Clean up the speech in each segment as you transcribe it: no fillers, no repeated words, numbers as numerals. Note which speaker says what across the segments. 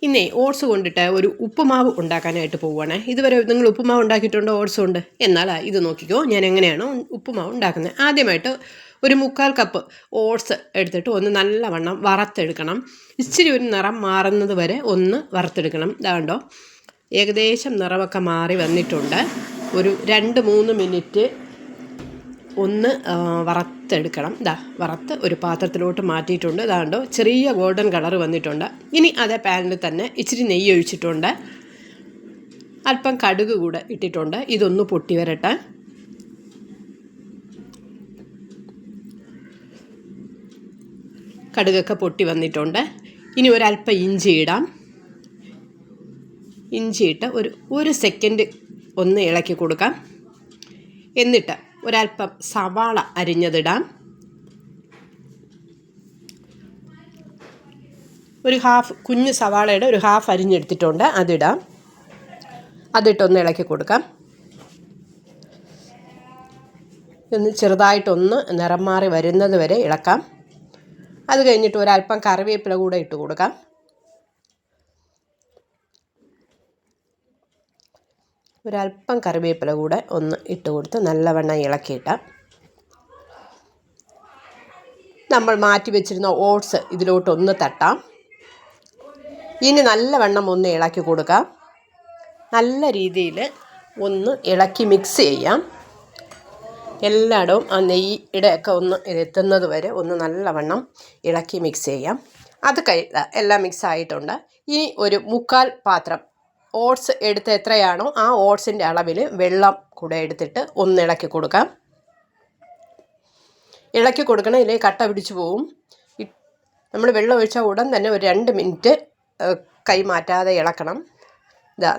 Speaker 1: ഇന്നേ ഓട്സ് കൊണ്ടിട്ട് ഒരു ഉപ്പുമാവ് ഉണ്ടാക്കാനായിട്ട് പോവുകയാണേ. ഇതുവരെ നിങ്ങൾ ഉപ്പുമാവ് ഉണ്ടാക്കിയിട്ടുണ്ടോ ഓട്സ് കൊണ്ട്? എന്നാൽ ഇത് നോക്കിക്കോ, ഞാൻ എങ്ങനെയാണോ ഉപ്പുമാവ് ഉണ്ടാക്കുന്നത്. ആദ്യമായിട്ട് ഒരു 3/4 കപ്പ് ഓട്സ് എടുത്തിട്ട് ഒന്ന് നല്ലവണ്ണം വറുത്തെടുക്കണം. ഇച്ചിരി ഒരു നിറം മാറുന്നത് വരെ ഒന്ന് വറുത്തെടുക്കണം. ഇതാണ്ടോ ഏകദേശം നിറമൊക്കെ മാറി വന്നിട്ടുണ്ട്. ഒരു 2-3 മിനിറ്റ് ഒന്ന് വറുത്തെടുക്കണം. വറുത്ത് ഒരു പാത്രത്തിലോട്ട് മാറ്റിയിട്ടുണ്ട്. ഇതാണ്ടോ ചെറിയ ഗോൾഡൻ കളർ വന്നിട്ടുണ്ട്. ഇനി അതേ പാനിൽ തന്നെ ഇച്ചിരി നെയ്യ് ഒഴിച്ചിട്ടുണ്ട്. അല്പം കടുക് കൂടെ ഇട്ടിട്ടുണ്ട്. ഇതൊന്ന് പൊട്ടി വരട്ടെ. കടുകൊക്കെ പൊട്ടി വന്നിട്ടുണ്ട്. ഇനി ഒരല്പം ഇഞ്ചി ഇടാം. ഇഞ്ചിയിട്ട് ഒരു സെക്കൻഡ് ഒന്ന് ഇളക്കി കൊടുക്കാം. എന്നിട്ട് ഒരല്പം സവാള അരിഞ്ഞതിടാം. ഒരു കുഞ്ഞ് സവാളയുടെ ഒരു ഹാഫ് അരിഞ്ഞെടുത്തിട്ടുണ്ട്, അതിടാം. അതിട്ടൊന്ന് ഇളക്കി കൊടുക്കാം. ഒന്ന് ചെറുതായിട്ടൊന്ന് നിറം മാറി വരുന്നത് വരെ ഇളക്കാം. അത് കഴിഞ്ഞിട്ട് ഒരല്പം കറിവേപ്പില കൂടെ ഇട്ട് കൊടുക്കാം. ഒരല്പം കറിവേപ്പില കൂടെ ഒന്ന് ഇട്ട് കൊടുത്ത് നല്ലവണ്ണം ഇളക്കിയിട്ടാം. നമ്മൾ മാറ്റി വെച്ചിരുന്ന ഓട്സ് ഇതിലോട്ടൊന്ന് തട്ടാം. ഇനി നല്ലവണ്ണം ഒന്ന് ഇളക്കി കൊടുക്കാം. നല്ല രീതിയിൽ ഒന്ന് ഇളക്കി മിക്സ് ചെയ്യാം. എല്ലായിടവും ആ നെയ്യുടെ ഒക്കെ ഒന്ന് എത്തുന്നത് വരെ ഒന്ന് നല്ലവണ്ണം ഇളക്കി മിക്സ് ചെയ്യാം. അത് എല്ലാം മിക്സ് ആയിട്ടുണ്ട്. ഇനി ഒരു 3/4 പാത്രം ഓട്സ് എടുത്ത് എത്രയാണോ ആ ഓട്സിൻ്റെ അളവിൽ വെള്ളം കൂടെ എടുത്തിട്ട് ഒന്ന് ഇളക്കി കൊടുക്കാം. ഇളക്കി കൊടുക്കണം, ഇല്ലെങ്കിൽ കട്ട പിടിച്ചു പോവും. നമ്മൾ വെള്ളം ഒഴിച്ചാൽ ഉടൻ തന്നെ ഒരു 2 മിനിറ്റ് കൈ മാറ്റാതെ ഇളക്കണം.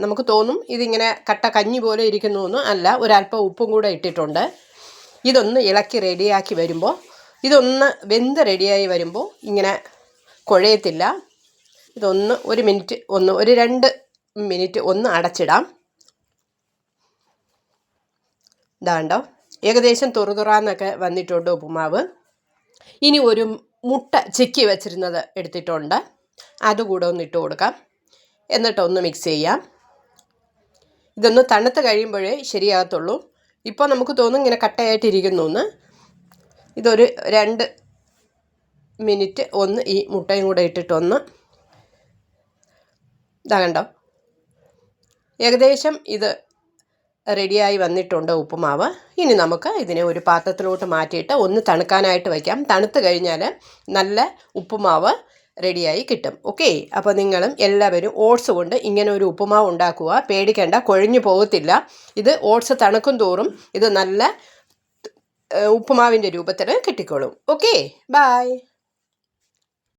Speaker 1: നമുക്ക് തോന്നും ഇതിങ്ങനെ കട്ട കഞ്ഞി പോലെ ഇരിക്കുന്നു അല്ല, ഒരല്പം ഉപ്പും കൂടെ ഇട്ടിട്ടുണ്ട്. ഇതൊന്ന് ഇളക്കി റെഡിയാക്കി വരുമ്പോൾ, ഇതൊന്ന് വെന്ത് റെഡിയായി വരുമ്പോൾ ഇങ്ങനെ കുഴയത്തില്ല. ഇതൊന്ന് ഒരു 2 മിനിറ്റ് ഒന്ന് അടച്ചിടാം. ഇതാണ്ടോ ഏകദേശം തുറന്നൊക്കെ വന്നിട്ടുണ്ട് ഉപ്പുമാവ്. ഇനി ഒരു മുട്ട ചിക്കി വെച്ചിരുന്നത് എടുത്തിട്ടുണ്ട്, അതുകൂടെ ഒന്ന് ഇട്ട് കൊടുക്കാം. എന്നിട്ടൊന്ന് മിക്സ് ചെയ്യാം. ഇതൊന്ന് തണുത്ത് കഴിയുമ്പോഴേ ശരിയാകത്തുള്ളൂ. ഇപ്പോൾ നമുക്ക് തോന്നും ഇങ്ങനെ കട്ടയായിട്ടിരിക്കുന്നു എന്ന്. ഇതൊരു 2 മിനിറ്റ് ഒന്ന് ഈ മുട്ടയും കൂടെ ഇട്ടിട്ടൊന്ന് കണ്ടോ ഏകദേശം ഇത് റെഡിയായി വന്നിട്ടുണ്ട് ഉപ്പുമാവ്. ഇനി നമുക്ക് ഇതിനെ ഒരു പാത്രത്തിലോട്ട് മാറ്റിയിട്ട് ഒന്ന് തണുക്കാനായിട്ട് വയ്ക്കാം. തണുത്ത് കഴിഞ്ഞാൽ നല്ല ഉപ്പുമാവ് റെഡിയായി കിട്ടും. ഓക്കെ, അപ്പോൾ നിങ്ങളും എല്ലാവരും ഓട്സ് കൊണ്ട് ഇങ്ങനെ ഒരു ഉപ്പുമാവ് ഉണ്ടാക്കുക. പേടിക്കേണ്ട, കുഴഞ്ഞു പോകത്തില്ല. ഇത് ഓട്സ് തണുക്കും തോറും ഇത് നല്ല ഉപ്പുമാവിൻ്റെ രൂപത്തിൽ കിട്ടിക്കോളും. Okay, by.